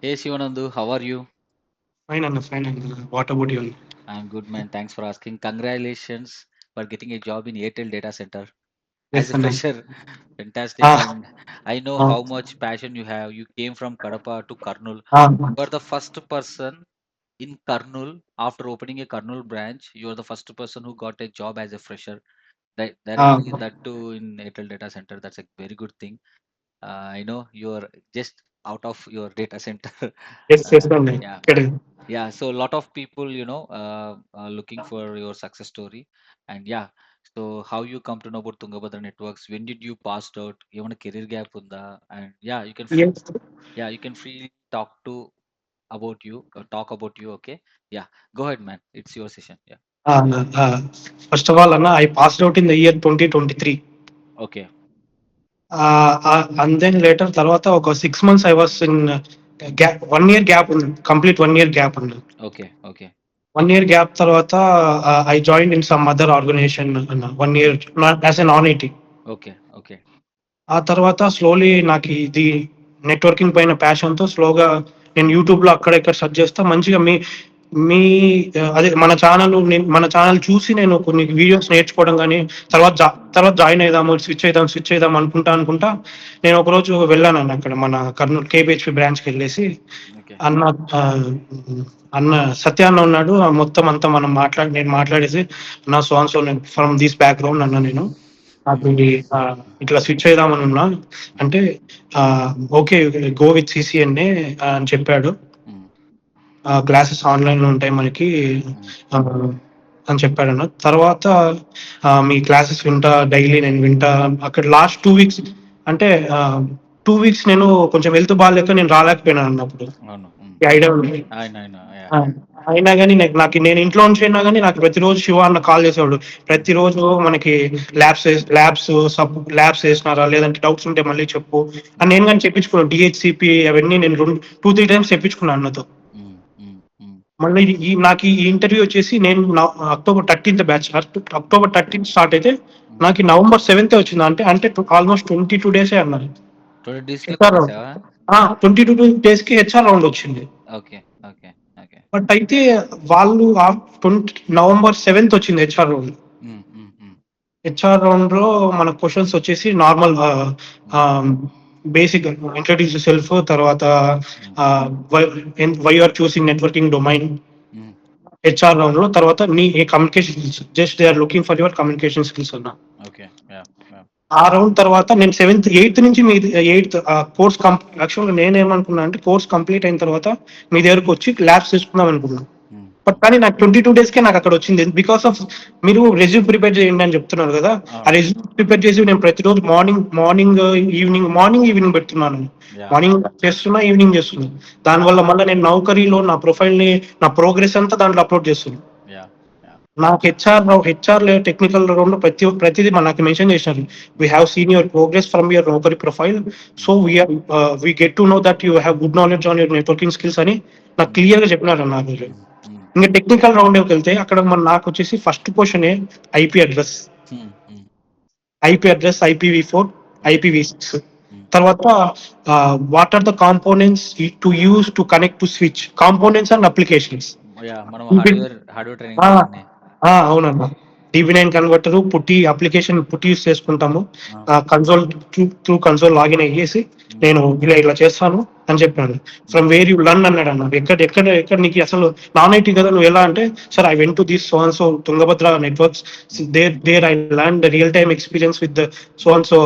Hey Shivanandu, how are you? Fine, Anna. What about you? I'm good, man. Thanks for asking. Congratulations for getting a job in Airtel data center as Yes, a Anna. fresher. Fantastic. Ah, And I know ah, how much passion you have. You came from Kadapa to Kurnool. ah, You are the first person in Kurnool after opening a Kurnool branch. You are the first person who got a job as a fresher. ah. That too in Airtel data center. That's a very good thing. I know you're just out of your data center. Yes, Anna. Yeah. Correct. Yeah, so a lot of people, are looking for your success story. And yeah, so how you come to know about Tungabhadra Networks? When did you passed out? Even a career gap unda? And yeah, Yes. you can freely talk about you. Okay, yeah, go ahead, man. It's your session. Yeah. Anna. First of all, Anna, I passed out in the year 2023. Okay. And then later, తర్వాత ఒక 6 months I was in gap, 1 year gap ఉంది. Complete 1 year gap ఉంది. Okay. Okay. 1 year gap తర్వాత I joined in some other organization, Anna. 1 year as an non-IT. Okay. Okay. ఆ తర్వాత slowly నాకు ఇది networking పైన ప్యాషన్‌తో స్లోగా నేను యూట్యూబ్‌లో అక్కడ ఇక్కడ సెర్చ్ చేస్తా. మంచిగా మీ మీ అదే మన ఛానెల్ చూసి నేను కొన్ని వీడియోస్ నేర్చుకోవడం గాని, Mm. తర్వాత జాయిన్ అయిదాము, స్విచ్ అయిదాం అనుకుంటా నేను ఒకరోజు వెళ్ళానన్న అక్కడ మన కర్నూలు కేపీహెచ్‌పీ బ్రాంచ్‌కెళ్ళేసి Okay. అన్న ఆహ్, అన్న సత్య అన్న ఉన్నాడు. మొత్తం అంతా నేను మాట్లాడేసి అన్న సో అండ్ సో నేను ఫ్రమ్ థిస్ బ్యాక్‌గ్రౌండ్ అన్న నేను. నాకు Mm. ఇట్లా స్విచ్ అయిదామని ఉన్నా Mm. అంటే ఓకే గో విత్ సిసిఎన్ఏ అని చెప్పాడు. Mm. క్లాసెస్ ఆన్లైన్లో ఉంటాయి మనకి Mm. ఆ, అని చెప్పాడన్న. తర్వాత మీ క్లాసెస్ వింటా, డైలీ నేను వింటా. అక్కడ లాస్ట్ 2 వీక్స్ అంటే 2 వీక్స్ నేను కొంచెం హెల్త్ బాగాలేక నేను రాలేకపోయినాను అన్నప్పుడు. అవును. Mm. ఈ ఐడియా ఉంది. I know. I know. Yeah. ఆ! అయినా గాని నేను ఇంట్లో నుంచి అయినా గాని నాకు ప్రతిరోజు శివ అన్న కాల్ చేసేవాడు. Mm. ప్రతిరోజు మనకి ల్యాబ్స్ ఏసినారా? లేదంటే డౌట్స్ ఉంటే మళ్ళీ చెప్పు అని Mm. నేను గాని చెప్పించుకున్నాను. డీహెచ్‌సిపి అవన్నీ నేను 2, 3 టైమ్స్ చెప్పించుకున్నాను అన్నతో. Mm. Mm. Mm. మళ్ళీ నాకు ఈ ఇంటర్వ్యూ వచ్చేసి నేను అక్టోబర్ 13థ్ బ్యాచ్. అక్టోబర్ 13థ్ స్టార్ట్ అయితే Mm. నాకు నవంబర్ 7థ్ వచ్చింది. అంటే ఆల్‌మోస్ట్ 22 డేసే అన్నారు. 20 డేస్‌లో హెచ్ఆర్ రౌండ్. కొట్టేసావా? 22 డేస్‌కి హెచ్ఆర్ రౌండ్ వచ్చింది. ఓకే. ఓకే. ఓకే. బట్ అయితే వాళ్ళు 20 నవంబర్ 7థ్ వచ్చింది హెచ్ఆర్ రౌండ్. హ్మ్. హ్మ్. హ్మ్. హెచ్ఆర్ రౌండ్ లో మన క్వశ్చన్స్ వచ్చేసి నార్మల్ హ్మ్. బేసిక్ ఇంట్రడ్యూస్ సెల్ఫ్, తర్వాత hmm. Why are choosing networking domain. Hmm. HR round లో తర్వాత నీ communication skills, just they are looking for your communication skills అన్న. ఓకే. యాహ్! యాహ్! ఆ రౌండ్ తర్వాత నేను ఎయిత్ నుంచి మీ ఎయిత్ కోర్స్ యాక్చువల్గా నేనేమనుకున్నా అంటే కోర్స్ కంప్లీట్ అయిన తర్వాత మీ దగ్గరకు వచ్చి ల్యాబ్స్ తీసుకుందాం అనుకున్నాను. హ్మ్. బట్ హ్మ్. కానీ నాకు 22 డేస్‌కే నాకు అక్కడ వచ్చింది. బికాస్ ఆఫ్ మీరు రెజ్యూమ్ ప్రిపేర్ చేయండి అని చెప్తున్నారు కదా! ఆ అవును. రెజ్యూమ్ ప్రిపేర్ చేసి నేను ప్రతిరోజు ఈవినింగ్ పెడుతున్నాను. యాహ్! మార్నింగ్ చేస్తున్నా, ఈవినింగ్ చేస్తున్నా. యాహ్! దానివల్ల మళ్ళీ నేను నౌకరీలో నా ప్రొఫైల్‌ని, నా ప్రోగ్రెస్ అంతా దాంట్లో అప్‌లోడ్ చేస్తున్నా. యాహ్! యాహ్! నాకు హెచ్ఆర్ టెక్నికల్ రౌండ్‌లో ప్రతిది నాకు మెన్షన్ చేశారు. We hmm. Have seen your progress from your Naukri profile. So hmm. We get to know that you have good knowledge on your networking skills అని నాకు హ్మ్. క్లియర్‌గా చెప్పినారన్న ఆ రోజు. హ్మ్. హ్మ్. ఇంక హ్మ్. టెక్నికల్ రౌండ్‌లోకి వెళ్తే అక్కడ నాకొచ్చేసి ఫస్ట్ క్వెషనే IP address. Hmm. Hmm. IPv four, hmm. ఐపీవీ6. హ్మ్. తర్వాత what are the components to use to connect to switch. Components and applications. Yeah! మనం ఇవి హార్డ్‌వేర్ ఆ! ట్రైనింగ్‌లో ఇవన్నీ. అవునన్నా. డీబీ9 కన్వర్టర్, పుట్టి యూజ్ చేసుకుంటాము. ఆ! కన్సోల్ త్రూ కన్సోల్ లాగిన్ అయ్యేసి హ్మ్. నేను ఇలా చేస్తాను అని చెప్పాను. Hmm. From where you learn అన్నాడన్న. ఎక్కడ నీకు అసలు నాన్ ఐటీ కదా నువ్వు ఎలా అంటే, sir I went to this so and so Tungabhadra networks. Hmm. There I learn the real time experience with the so hmm. And so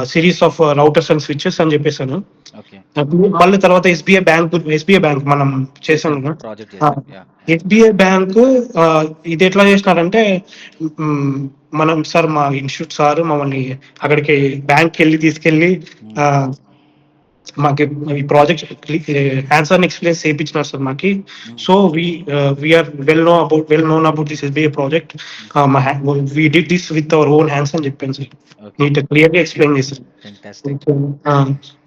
series of routers and switches అని చెప్పేసాను. ఓకే. మళ్ళీ తర్వాత SBI bank మనం చేసాం చేశాను. కదా. Project చేశాను. Yeah! Yeah! SBI bank ఇది ఎట్లా చేసినారంటే, మ్, మనం సార్ మా ఇన్స్టిట్యూట్ సార్ మమ్మల్ని అక్కడికి బ్యాంక్ తీసుకెళ్ళి హ్మ్. ఆ, మాకి ఈ ప్రాజెక్ట్ హ్యాండ్స్ ఆన్ ఎక్స్పీరియన్స్ చేయించినారు సార్ మాకి. Hmm. So we are well known about this SBI project. Hmm. We did this with our own hands అని చెప్పాను సార్. ఓకే. నీట్ క్లియర్గా ఎక్స్ప్లెయిన్ చేశారు. ఫెంటాస్టిక్. ఆ,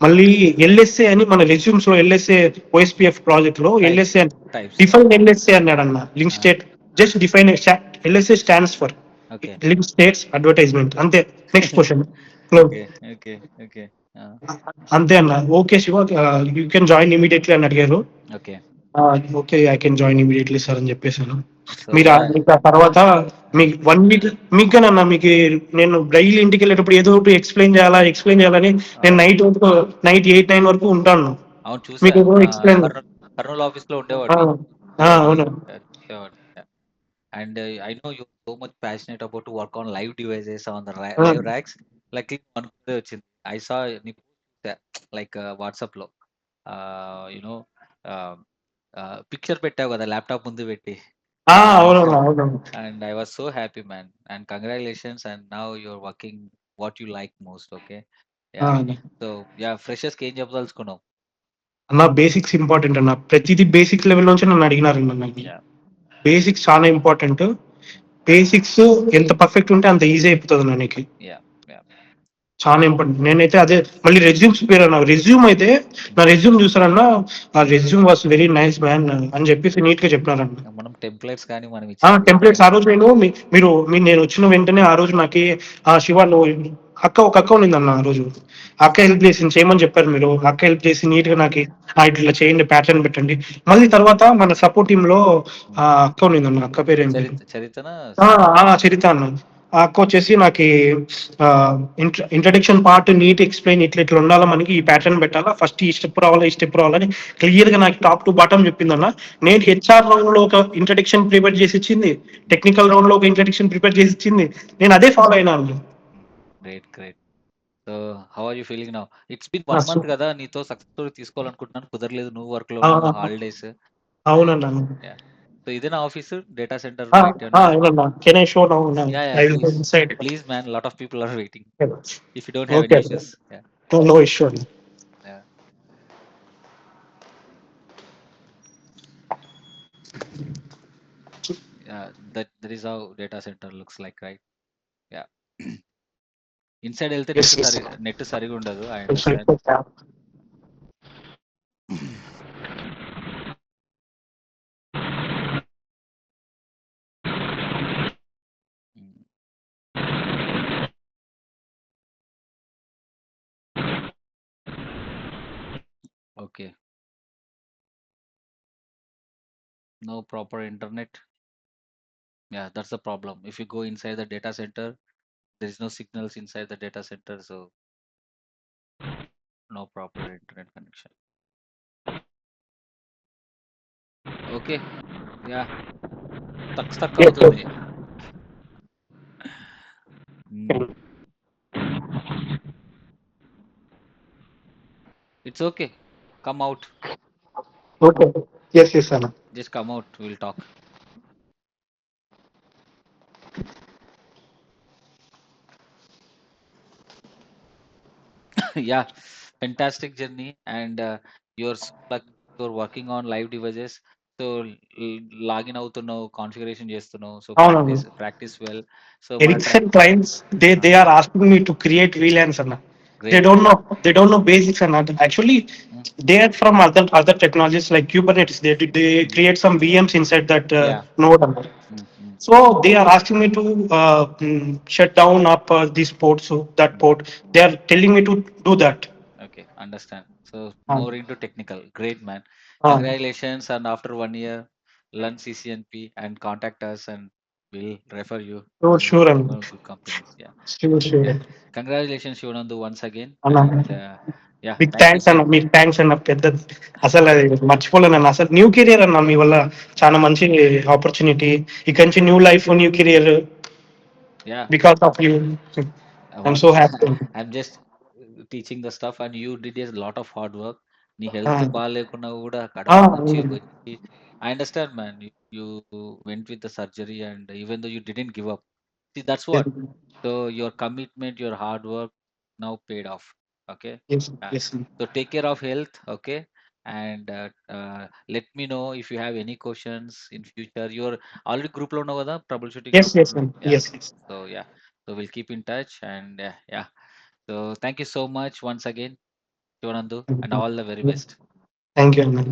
మళ్ళీ ఎల్ఎస్ఏ అని మన రెజ్యూమ్స్ లో ఎల్ఎస్ఏ ఓఎస్పిఎఫ్ ప్రాజెక్ట్ లో types. LSA types. Define LSA అన్నాడన్న. లింక్ ఆ! State just define LSA stands for okay. Link states advertisement అంతే. Next question. Okay. Okay. Okay. ఆ! అంతే అన్న. Okay Shiva, you can join immediately అని అడిగారు. Okay. Okay. I can join immediately sir అని చెప్పేసాను. So, yeah! మీకు ఆ తర్వాత హ్మ్. మీకు 1 వీక్ మీకేనన్నా మీకు నేను డైలీ ఇంటికెళ్ళేటప్పుడు ఏదో ఒకటి ఎక్స్‌ప్లెయిన్ చేయాలని నేను అవును. నైట్ 8, 9 వరకు ఉంటాను. అవును. చూసా. మీకేదో ఎక్స్‌ప్లెయిన్. కర్నూలు ఆఫీస్‌లో ఆ! ఉండేవాడిని. ఆ! డైలీ అవును. చూసేవాడిని. Yeah! And I know you're so much passionate about to work on live devices on the ఆ! live racks. Luckily అనుకున్నదే వచ్చింది. I saw నీ లైక్ వాట్సాప్‌లో యూ నో పిక్చర్ పెట్టావు కదా! ల్యాప్‌టాప్ ముందు పెట్టి. ఆ! ఆహ్, అవునన్నా. అవునవును. And I was so happy man. And congratulations and now you are working what you like most. Okay. ఆ! యాహ్! అన్న. So yeah! ఫ్రెషర్స్‌కి ఏం చెప్పదలుచుకున్నావు? అన్న బేసిక్స్ ఇంపార్టెంట్ అన్న. ప్రతీదీ బేసిక్ లెవెల్ నుంచి నన్ను అడిగినారన్న నన్ని. యాహ్! బేసిక్స్ చాలా ఇంపార్టెంట్. బేసిక్స్ ఎంత పర్ఫెక్ట్ ఉంటే అంత ఈజీ అయిపోతదన్న నీకి. యాహ్! యాహ్! చాలా ఇంపార్టెంట్. నేనైతే అదే మళ్ళీ రెజ్యూమ్స్ పేరన్న. రెజ్యూమ్ అయితే హ్మ్. నా రెజ్యూమ్ చూసారన్న, "ఆ resume was very nice man" అని చెప్పేసి నీట్‌గా చెప్పినారన్న. మనం టెంప్లేట్స్ కానీ మనం ఆ! ఇచ్చింది ఏం టెంప్లేట్స్ లేదు. ఆ రోజు నేను మీరు నేనొచ్చిన వెంటనే ఆ రోజు నాకి శివ నువ్వు ఒక అక్క ఉండిందన్న ఆ రోజు. ఆ అక్క హెల్ప్ చేసింది. చేయమని చెప్పారు మీరు. ఆ అక్క హెల్ప్ చేసి నీట్‌గా నాకి ఇట్లా చేయండి, ప్యాటర్న్ పెట్టండి. మళ్ళీ తర్వాత మన సపోర్ట్ టీమ్‌లో హ్మ్. అక్క ఉండిందన్న. అక్క పేరేం పేరు? చరితనా? ఆ! చరిత అన్న. ఆ అక్కొచ్చేసి నాకీ ఇంట్రడక్షన్ పార్ట్ నీట్ ఎక్స్‌ప్లెయిన్ ఇట్లా ఉండాలా మనకి, ఈ ప్యాటర్న్ పెట్టాలా, ఫస్ట్ ఈ స్టెప్ రావాలా, ఈ స్టెప్ రావాలని క్లియర్‌గా నాకు టాప్ టు బాటమ్ చెప్పిందన్న. నేను హెచ్ఆర్ రౌండ్‌లో ఒక ఇంట్రడక్షన్ ప్రిపేర్ చేసిచ్చింది. హ్మ్. టెక్నికల్ రౌండ్‌లో ఒక ఇంట్రడక్షన్ ప్రిపేర్ చేసిచ్చింది. నేను అదే ఫాలో అయినాను. Hmm. Great. Great. So, how are you feeling now? It's been ah! 1 month కదా! నీతో సక్సెస్ స్టోరీ తీసుకోవాలనుకుంటున్నాను. కుదరలేదు. నువ్వు వర్క్‌లో ఆ! ఉన్నావు. హాలిడేస్. అవునండి. యాహ్! సో, ఇదేనా ఆఫీసు? డేటా సెంటర్ ఆ! బయట ఏమన్నా ఉందా? అవునన్నా. Can I show now? Yeah! Yeah! I will go please. Inside. Please man lot of people are waiting. If you don't have okay any అండి. ఇష్యూస్. యాహ్! నో ఇష్యూ అండి. Yeah! Yeah! That is how data center looks like right? Yeah! Inside ఎళ్తే yes. Yes. Net సరిగుండదు. I inside. Understand. Hmm. Okay. No proper internet. Yeah, that's the problem. If you go inside the data center, there is no signals inside the data center, so no proper internet connection. Okay, yeah, stuck yes. అవుతుంది. Mm, it's okay. Come out. Okay. Yes. Yes అన్న. Just come out. We'll talk. Yeah, fantastic journey, and you're like you're working on live devices. So login అవుతున్నావు, configuration చేస్తున్నావు. So అవునవును. Practice well. So మన Ericsson clients, they are asking me to create VLANs అన్న. They great. don't know they don't know basics అన్న. Actually, Mm, they are from other technologies like Kubernetes. They mm, create some VMs inside that yeah. node అన్న. Mm, mm, So they are asking me to shut down up this port, so that mm, port. mm. They are telling me to do that. Okay, understand. So Uh, more into technical. Great, man. uh, Congratulations. And after 1 year, learn CCNP and contact us, and we'll refer you so to sure and good companies. Yeah. sure. Yeah. Congratulations, Shivnandu, once again. అన్న. And yeah, big thank you thanks అన్న. so మీకు thanks అన్న. అసలు అది మర్చిపోలేనన్న. అసలు new career అన్న మీ వల్ల చాలా మంచి ఆపర్చునిటీ. ఇక నుంచి new life, new career yeah. Because of you. I'm What so happy. I'm just teaching the stuff, and you did a lot of hard work. నీ ఆ! హెల్త్ బాగాలేకున్నా కూడా ఆ! కడప నుంచి అవును. వచ్చి I understand, man. You went with the surgery, and even though you didn't give up, see that's what. So your commitment, your hard work now paid off. Okay. Yes. Uh, yes. so take care of health. Okay. And let me know if you have any questions in future. You're already group lo know kada, troubleshooting yes. group. Yes. Yeah. Yes. Yes. So yeah. So we'll keep in touch, and yeah. So thank you so much once again, Shivanandu, and all the very best. Thank you అన్న.